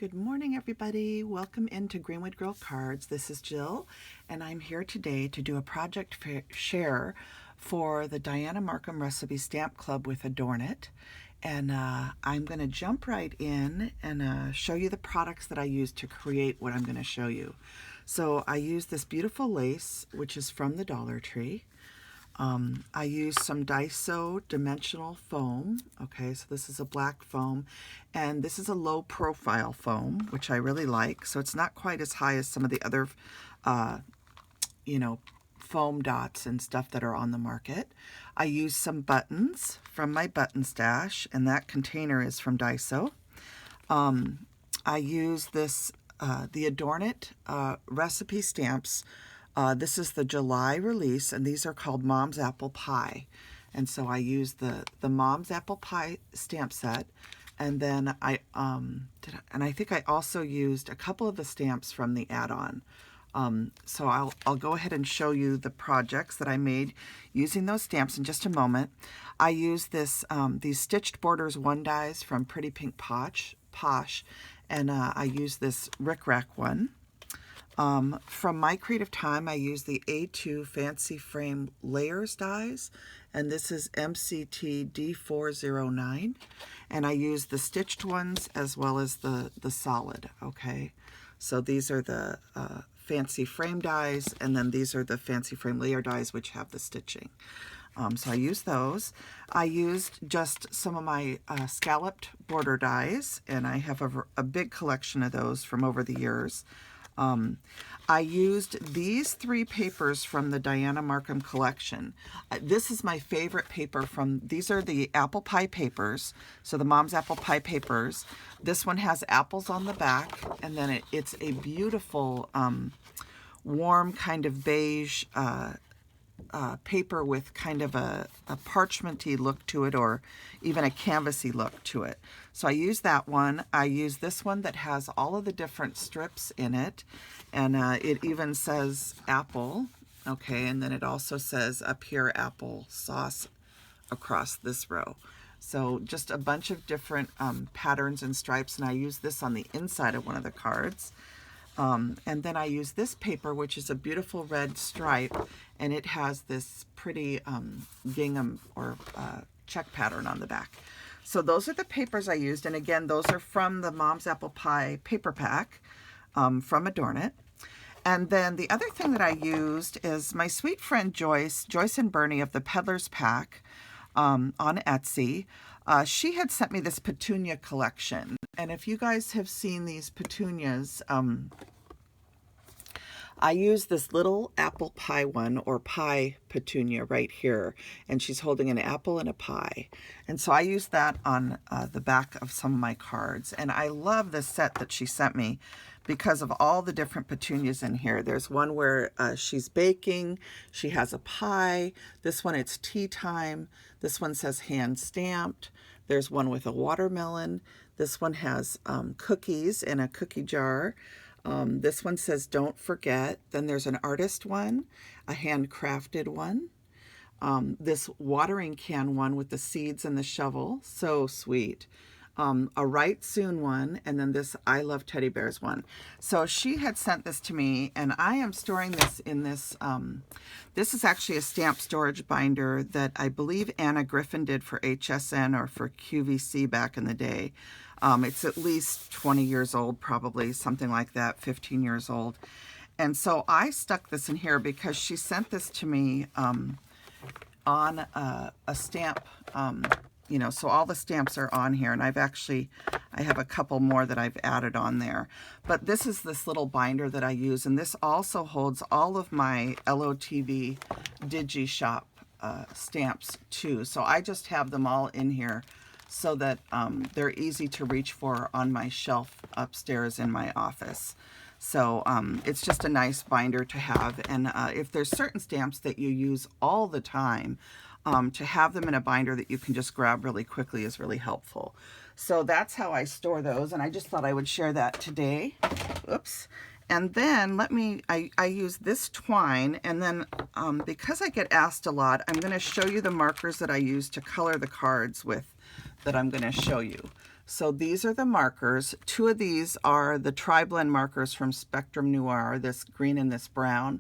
Good morning, everybody. Welcome into Greenwood Girl Cards. This is Jill, and I'm here today to do a project share for the Dianna Marcum Recipe Stamp Club with Adornit. And I'm going to jump right in and show you the products that I use to create what I'm going to show you. So I use this beautiful lace, which is from the Dollar Tree. I use some Daiso dimensional foam. Okay, so this is a black foam, and this is a low profile foam, which I really like. So it's not quite as high as some of the other, foam dots and stuff that are on the market. I use some buttons from my button stash, and that container is from Daiso. I use this, the Adornit recipe stamps. This is the July release, and these are called Mom's Apple Pie. And so I use the Mom's Apple Pie stamp set, and then I think I also used a couple of the stamps from the add-on. So I'll go ahead and show you the projects that I made using those stamps in just a moment. I use this these Stitched Borders 1 dies from Pretty Pink Posh, and I use this Rick Rack one. From My Creative Time, I use the A2 Fancy Frame Layers dies, and this is MCT D409, and I use the stitched ones as well as the solid. Okay, so these are the Fancy Frame dies, and then these are the Fancy Frame Layer dies, which have the stitching. So I use those. I used just some of my scalloped border dies, and I have a big collection of those from over the years. I used these 3 papers from the Dianna Marcum collection. This is my favorite paper from, these are the apple pie papers, so the Mom's Apple Pie papers. This one has apples on the back, and then it's a beautiful warm kind of beige paper with kind of a parchmenty look to it, or even a canvasy look to it. So I use that one. I use this one that has all of the different strips in it, and it even says apple. Okay, and then it also says up here apple sauce across this row. So just a bunch of different patterns and stripes, and I use this on the inside of one of the cards. And then I use this paper, which is a beautiful red stripe, and it has this pretty gingham or check pattern on the back. So those are the papers I used, and again, those are from the Mom's Apple Pie paper pack from Adornit. And then the other thing that I used is my sweet friend Joyce and Bernie of the Peddler's Pack on Etsy. She had sent me this petunia collection, and if you guys have seen these petunias, I use this little apple pie one, or pie petunia right here, and she's holding an apple and a pie. And so I use that on the back of some of my cards, and I love this set that she sent me because of all the different petunias in here. There's one where she's baking, she has a pie. This one, it's tea time. This one says hand stamped. There's one with a watermelon. This one has cookies in a cookie jar. This one says don't forget. Then there's an artist one, a handcrafted one. This watering can one with the seeds and the shovel, so sweet. A Right Soon one, and then this I Love Teddy Bears one. So she had sent this to me, and I am storing this in this, this is actually a stamp storage binder that I believe Anna Griffin did for HSN or for QVC back in the day. It's at least 20 years old, probably, something like that, 15 years old. And so I stuck this in here because she sent this to me on a stamp, so all the stamps are on here, and I have a couple more that I've added on there. But this is this little binder that I use, and this also holds all of my LOTV DigiShop stamps too. So I just have them all in here so that they're easy to reach for on my shelf upstairs in my office. So it's just a nice binder to have, and if there's certain stamps that you use all the time, to have them in a binder that you can just grab really quickly is really helpful. So that's how I store those, and I just thought I would share that today. Oops. And then I use this twine, and then because I get asked a lot, I'm going to show you the markers that I use to color the cards with that I'm going to show you. So these are the markers. Two of these are the tri-blend markers from Spectrum Noir, this green and this brown.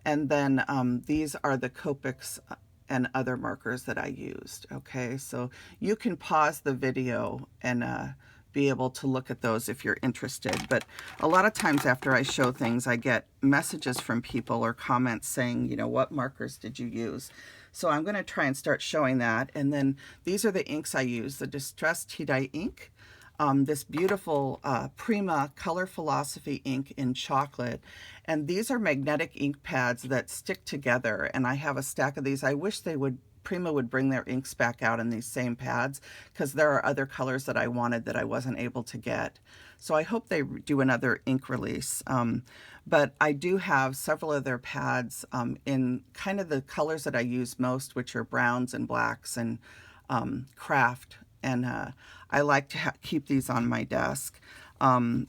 And then these are the Copics and other markers that I used. Okay, so you can pause the video and be able to look at those if you're interested. But a lot of times after I show things, I get messages from people or comments saying, you know, what markers did you use? So I'm going to try and start showing that. And then these are the inks I use, the Distress Tea Dye ink, this beautiful Prima Color Philosophy ink in chocolate. And these are magnetic ink pads that stick together. And I have a stack of these. I wish Prima would bring their inks back out in these same pads, because there are other colors that I wanted that I wasn't able to get. So I hope they do another ink release. But I do have several of their pads in kind of the colors that I use most, which are browns and blacks and craft. And I like to keep these on my desk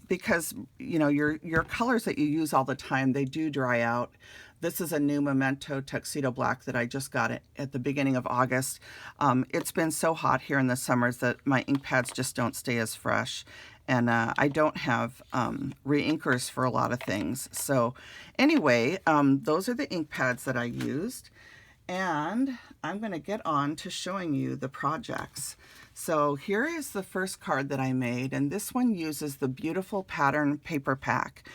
because, you know, your colors that you use all the time, they do dry out. This is a new Memento Tuxedo Black that I just got at the beginning of August. It's been so hot here in the summers that my ink pads just don't stay as fresh. And I don't have re-inkers for a lot of things. So anyway, those are the ink pads that I used. And I'm going to get on to showing you the projects. So here is the first card that I made, and this one uses the beautiful pattern paper pack.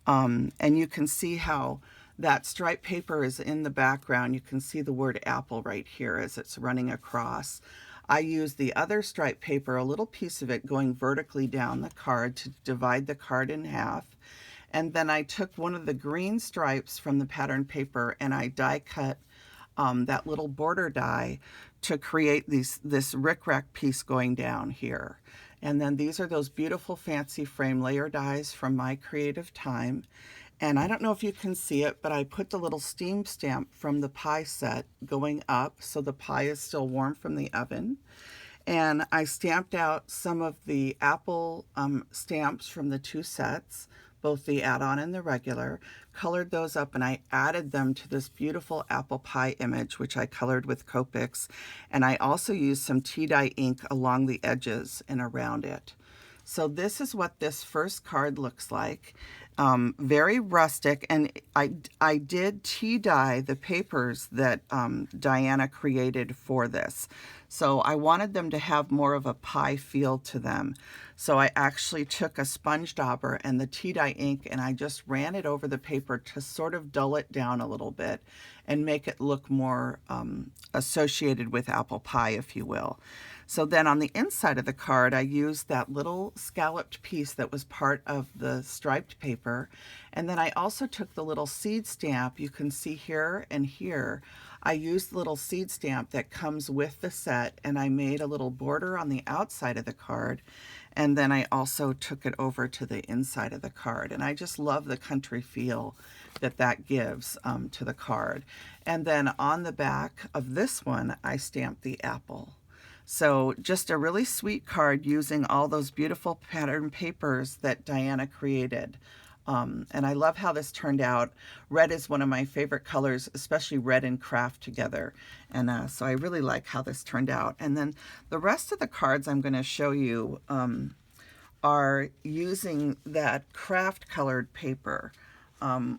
And you can see how that striped paper is in the background. You can see the word apple right here as it's running across. I used the other striped paper, a little piece of it going vertically down the card to divide the card in half. And then I took one of the green stripes from the pattern paper and I die cut that little border die to create this rickrack piece going down here. And then these are those beautiful fancy frame layer dies from my creative time. And I don't know if you can see it, but I put the little steam stamp from the pie set going up so the pie is still warm from the oven. And I stamped out some of the apple stamps from the two sets, both the add-on and the regular, colored those up, and I added them to this beautiful apple pie image, which I colored with Copics. And I also used some tea dye ink along the edges and around it. So this is what this first card looks like. Very rustic, and I did tea dye the papers that Dianna created for this. So I wanted them to have more of a pie feel to them. So I actually took a sponge dauber and the tea dye ink and I just ran it over the paper to sort of dull it down a little bit and make it look more associated with apple pie, if you will. So then on the inside of the card, I used that little scalloped piece that was part of the striped paper. And then I also took the little seed stamp you can see here and here. I used the little seed stamp that comes with the set, and I made a little border on the outside of the card. And then I also took it over to the inside of the card. And I just love the country feel that that gives to the card. And then on the back of this one, I stamped the apple. So just a really sweet card using all those beautiful pattern papers that Dianna created. And I love how this turned out. Red is one of my favorite colors, especially red and craft together. And so I really like how this turned out. And then the rest of the cards I'm going to show you are using that craft colored paper,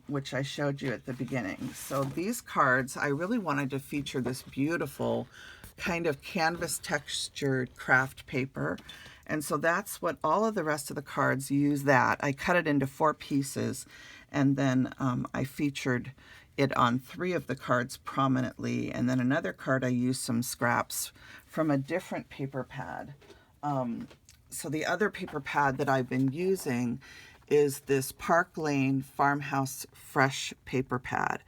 which I showed you at the beginning. So these cards, I really wanted to feature this beautiful kind of canvas textured craft paper. And so that's what all of the rest of the cards use that. I cut it into 4 pieces, and then I featured it on 3 of the cards prominently. And then another card I used some scraps from a different paper pad. So the other paper pad that I've been using is this Park Lane Farmhouse Fresh paper pad.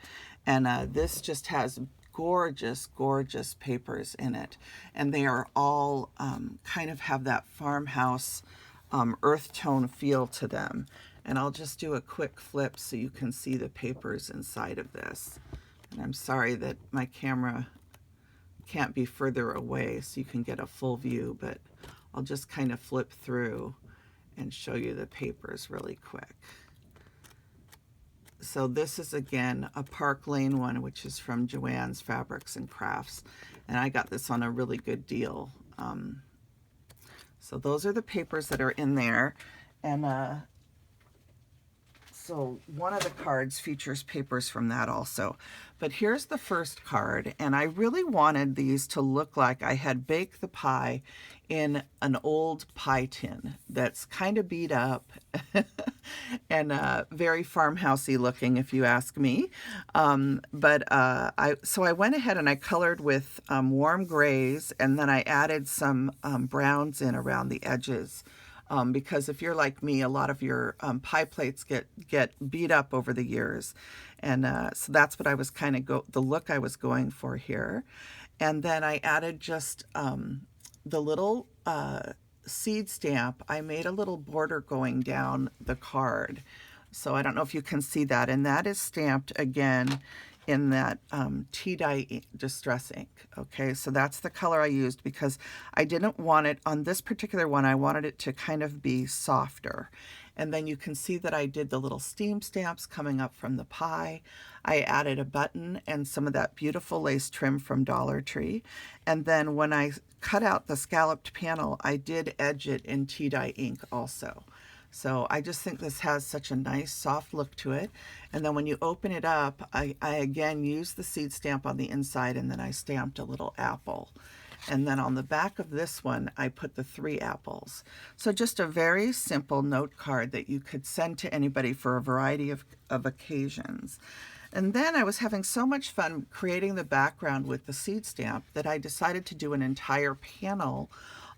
And this just has gorgeous, gorgeous papers in it. And they are all kind of have that farmhouse earth tone feel to them. And I'll just do a quick flip so you can see the papers inside of this. And I'm sorry that my camera can't be further away so you can get a full view, but I'll just kind of flip through and show you the papers really quick. So this is, again, a Park Lane one, which is from Joann's Fabrics and Crafts. And I got this on a really good deal. So those are the papers that are in there. And so one of the cards features papers from that also. But here's the first card, and I really wanted these to look like I had baked the pie in an old pie tin that's kind of beat up and very farmhousey looking, if you ask me. So I went ahead and I colored with warm grays, and then I added some browns in around the edges. Because if you're like me, a lot of your pie plates get beat up over the years. And so that's what I was kind of the look I was going for here. And then I added just the little seed stamp. I made a little border going down the card. So I don't know if you can see that. And that is stamped again in that tea dye distress ink. Okay, so that's the color I used because I didn't want it, on this particular one, I wanted it to kind of be softer. And then you can see that I did the little steam stamps coming up from the pie. I added a button and some of that beautiful lace trim from Dollar Tree. And then when I cut out the scalloped panel, I did edge it in tea dye ink also. So I just think this has such a nice soft look to it. And then when you open it up, I again used the seed stamp on the inside, and then I stamped a little apple. And then on the back of this one, I put the 3 apples. So just a very simple note card that you could send to anybody for a variety of occasions. And then I was having so much fun creating the background with the seed stamp that I decided to do an entire panel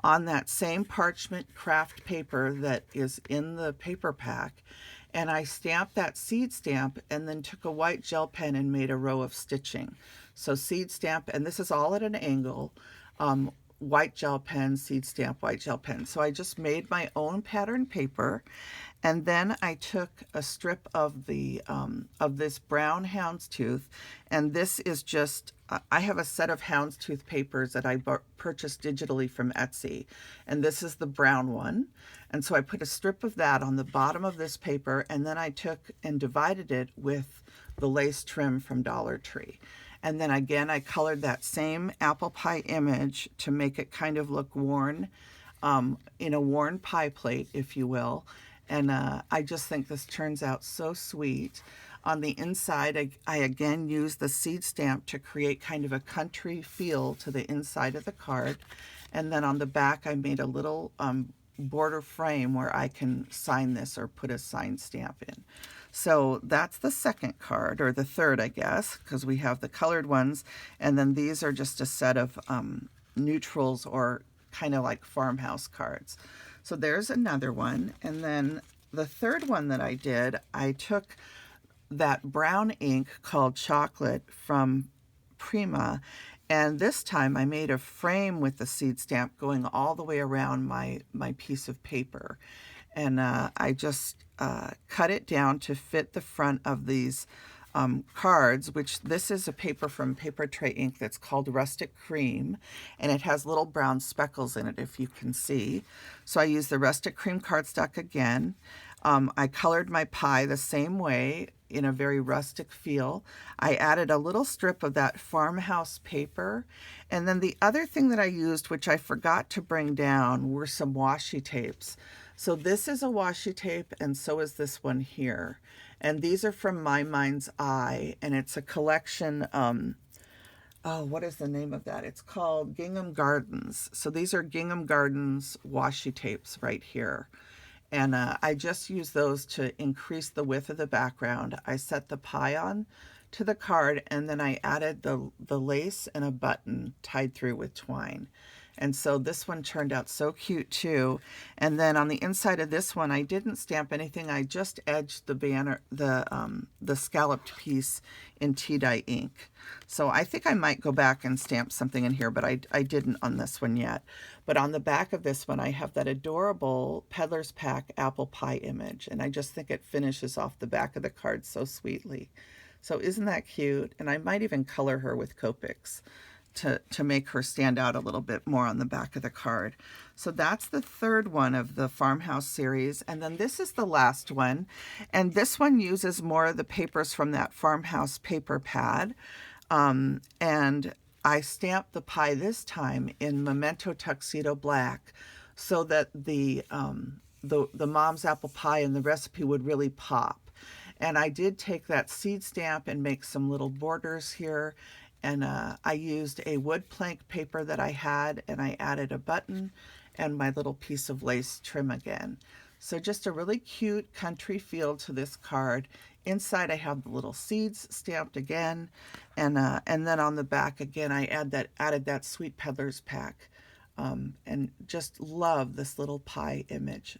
on that same parchment craft paper that is in the paper pack. And I stamped that seed stamp and then took a white gel pen and made a row of stitching. So seed stamp, and this is all at an angle, white gel pen, seed stamp, white gel pen. So I just made my own pattern paper, and then I took a strip of the of this brown houndstooth, and this is just, I have a set of houndstooth papers that I purchased digitally from Etsy, and this is the brown one. And so I put a strip of that on the bottom of this paper, and then I took and divided it with the lace trim from Dollar Tree. And then again, I colored that same apple pie image to make it kind of look worn, in a worn pie plate, if you will. And I just think this turns out so sweet. On the inside, I again used the seed stamp to create kind of a country feel to the inside of the card. And then on the back, I made a little border frame where I can sign this or put a sign stamp in. So that's the second card, or the third, I guess, because we have the colored ones, and then these are just a set of neutrals, or kind of like farmhouse cards. So there's another one. And then the third one that I did, I took that brown ink called Chocolate from Prima, and this time I made a frame with the seed stamp going all the way around my piece of paper. And I just cut it down to fit the front of these cards, which this is a paper from Paper Tray Ink that's called Rustic Cream, and it has little brown speckles in it, if you can see. So I used the Rustic Cream cardstock again. I colored my pie the same way in a very rustic feel. I added a little strip of that farmhouse paper. And then the other thing that I used, which I forgot to bring down, were some washi tapes. So this is a washi tape, and so is this one here. And these are from My Mind's Eye, and it's a collection, oh, what is the name of that? It's called Gingham Gardens. So these are Gingham Gardens washi tapes right here. And I just use those to increase the width of the background. I set the pie on to the card, and then I added the lace and a button tied through with twine. And so this one turned out so cute too. And then on the inside of this one, I didn't stamp anything. I just edged the banner, the scalloped piece in tea dye ink. So I think I might go back and stamp something in here, but I didn't on this one yet. But on the back of this one, I have that adorable Peddler's Pack apple pie image. And I just think it finishes off the back of the card so sweetly. So isn't that cute? And I might even color her with Copics to make her stand out a little bit more on the back of the card. So that's the third one of the Farmhouse series. And then this is the last one. And this one uses more of the papers from that Farmhouse paper pad. And I stamped the pie this time in Memento Tuxedo Black. so that the mom's apple pie and the recipe would really pop. And I did take that seed stamp and make some little borders here. And I used a wood plank paper that I had, and I added a button and my little piece of lace trim again. So just a really cute country feel to this card. Inside I have the little seeds stamped again, and then on the back again I added that Sweet Peddler's pack, and just love this little pie image.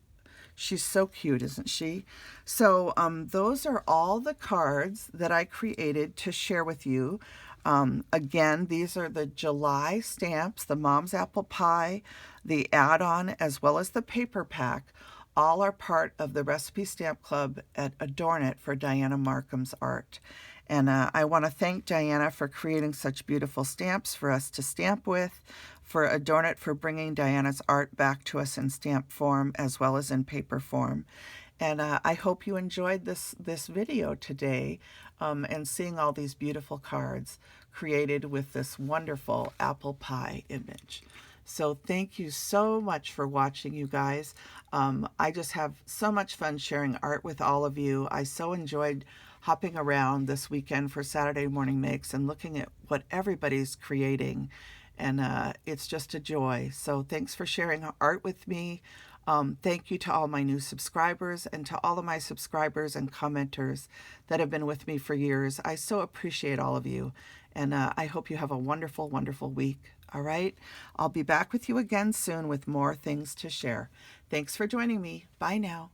She's so cute, isn't she? So those are all the cards that I created to share with you. Again, these are the July stamps, the Mom's Apple Pie, the add-on, as well as the paper pack. All are part of the Recipe Stamp Club at Adornit for Dianna Marcum's art. And I want to thank Dianna for creating such beautiful stamps for us to stamp with, for Adornit for bringing Dianna's art back to us in stamp form as well as in paper form. And I hope you enjoyed this video today, and seeing all these beautiful cards created with this wonderful apple pie image. So thank you so much for watching, you guys. I just have so much fun sharing art with all of you. I so enjoyed hopping around this weekend for Saturday Morning Makes and looking at what everybody's creating. And it's just a joy. So thanks for sharing art with me. Thank you to all my new subscribers and to all of my subscribers and commenters that have been with me for years. I so appreciate all of you. And I hope you have a wonderful, wonderful week. All right? I'll be back with you again soon with more things to share. Thanks for joining me. Bye now.